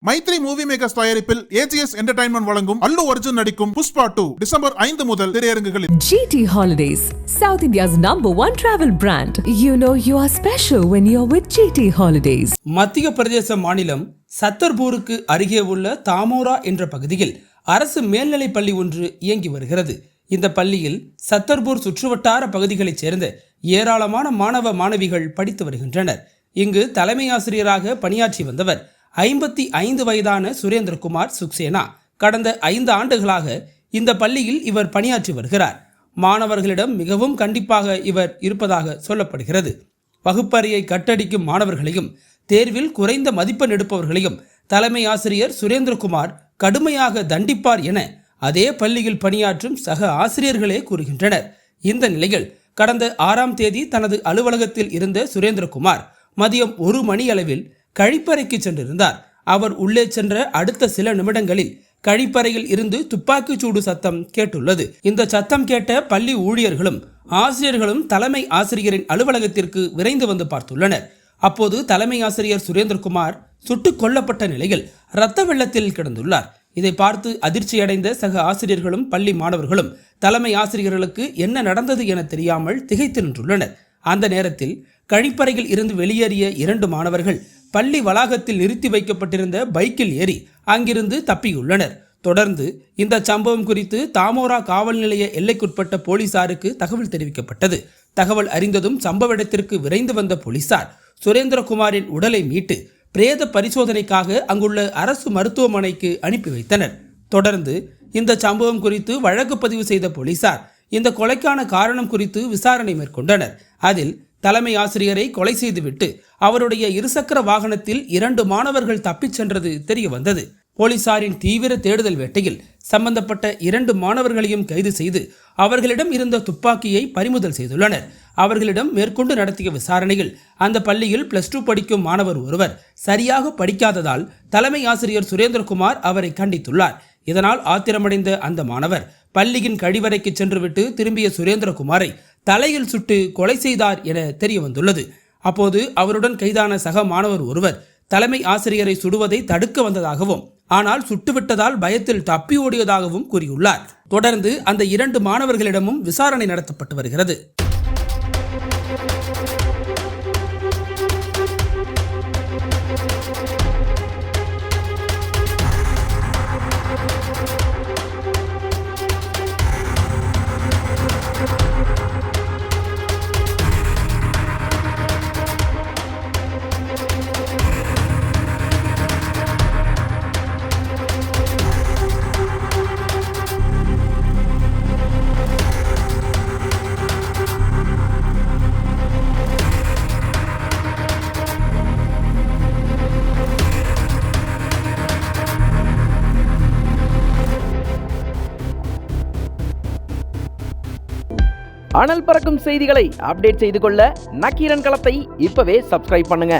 Maithri movie makers தயாரிப்பில் AGS entertainment வழங்கும் அல்லு அர்ஜுன் நடிக்கும் புஷ்பா 2 டிசம்பர் 5 முதல் திரையரங்குகளில். GT Holidays, South India's #1 travel brand. You know you are special when you're with GT Holidays. மத்திய பிரதேச மாநிலம் சத்தர்பூருக்கு அருகே உள்ள தாமோரா என்ற பகுதியில் அரசு மேல்நிலைப் பள்ளி ஒன்று இயங்கி வருகிறது. இந்த பள்ளியில் சத்தர்பூர் சுற்றுவட்டார பகுதிகளைச் சேர்ந்த ஏராளமான மாணவ மாணவிகள் படித்து வருகின்றனர். இங்கு தலைமை ஆசிரியராக பணியாற்றி வந்தவர் 55 வயதான சுரேந்திரகுமார் சுக்சேனா. கடந்த 5 ஆண்டுகளாக இந்த பள்ளியில் இவர் பணியாற்றி வருகிறார். மாணவர்களிடம் மிகவும் கண்டிப்பாக இவர் இருப்பதாக சொல்லப்படுகிறது. வகுப்பறையை கட்டடிக்கும் மாணவர்களையும் தேர்வில் குறைந்த மதிப்பெண் எடுப்பவர்களையும் தலைமை ஆசிரியர் சுரேந்திரகுமார் கடுமையாக தண்டிப்பார் என அதே பள்ளியில் பணியாற்றும் சக ஆசிரியர்களே கூறுகின்றனர். இந்த நிலையில் கடந்த 6ஆம் தேதி தனது அலுவலகத்தில் இருந்த சுரேந்திரகுமார் மதியம் 1 மணி அளவில் கழிப்பறைக்கு சென்றிருந்தார். அவர் உள்ளே சென்ற அடுத்த சில நிமிடங்களில் கழிப்பறையில் இருந்து துப்பாக்கிச்சூடு சத்தம் கேட்டுள்ளது. இந்த சத்தம் கேட்ட பள்ளி ஊழியர்களும் ஆசிரியர்களும் தலைமை ஆசிரியரின் அலுவலகத்திற்கு விரைந்து வந்து பார்த்துள்ளனர். அப்போது தலைமை ஆசிரியர் சுரேந்திரகுமார் சுட்டுக் கொல்லப்பட்ட நிலையில் இரத்த வெள்ளத்தில் கிடந்துள்ளார். இதை பார்த்து அதிர்ச்சியடைந்த சக ஆசிரியர்களும் பள்ளி மாணவர்களும் தலைமை ஆசிரியர்களுக்கு என்ன நடந்தது என தெரியாமல் திகைத்து நின்றுள்ளனர். அந்த நேரத்தில் கழிப்பறையில் இருந்து வெளியேறிய 2 மாணவர்கள் பள்ளி வளாகத்தில் நிறுத்தி வைக்கப்பட்டிருந்த பைக்கில் ஏறி அங்கிருந்து தப்பியுள்ளனர். தொடர்ந்து இந்த சம்பவம் குறித்து தாமோரா காவல் நிலைய எல்லைக்குட்பட்ட போலீசாருக்கு தகவல் தெரிவிக்கப்பட்டது. தகவல் அறிந்ததும் சம்பவ இடத்திற்கு விரைந்து வந்த போலீசார் சுரேந்திரகுமாரின் உடலை மீட்டு பிரேத பரிசோதனைக்காக அங்குள்ள அரசு மருத்துவமனைக்கு அனுப்பி வைத்தனர். தொடர்ந்து இந்த சம்பவம் குறித்து வழக்கு பதிவு செய்த போலீசார் இந்த கொலைக்கான காரணம் குறித்து விசாரணை மேற்கொண்டனர். அதில் தலைமை ஆசிரியரை கொலை செய்துவிட்டு அவருடைய இருசக்கர வாகனத்தில் 2 மாணவர்கள் தப்பிச் சென்றது தெரிய வந்தது. போலீசாரின் தீவிர தேடுதல் வேட்டையில் சம்பந்தப்பட்ட 2 மாணவர்களையும் கைது செய்து அவர்களிடம் இருந்த துப்பாக்கியை பறிமுதல் செய்துள்ளனர். அவர்களிடம் மேற்கொண்டு நடத்திய விசாரணையில் அந்த பள்ளியில் +2 படிக்கும் மாணவர் ஒருவர் சரியாக படிக்காததால் தலைமை ஆசிரியர் சுரேந்திரகுமார் அவரை கண்டித்துள்ளார். இதனால் ஆத்திரமடைந்த அந்த மாணவர் பள்ளியின் கழிவறைக்கு சென்றுவிட்டு திரும்பிய சுரேந்திரகுமாரை தலையில் சுட்டு கொலை செய்தார் என தெரிய வந்துள்ளது. அப்போது அவருடன் கைதான சக மாணவர் ஒருவர் தலைமை ஆசிரியரை சுடுவதை தடுக்க வந்ததாகவும் ஆனால் சுட்டுவிட்டதால் பயத்தில் தப்பி ஓடியதாகவும் கூறியுள்ளார். தொடர்ந்து அந்த 2 மாணவர்களிடமும் விசாரணை நடத்தப்பட்டு வருகிறது. அனல் பறக்கும் செய்திகளை அப்டேட் செய்து கொள்ள நக்கீரன் களத்தை இப்பவே சப்ஸ்கிரைப் பண்ணுங்க.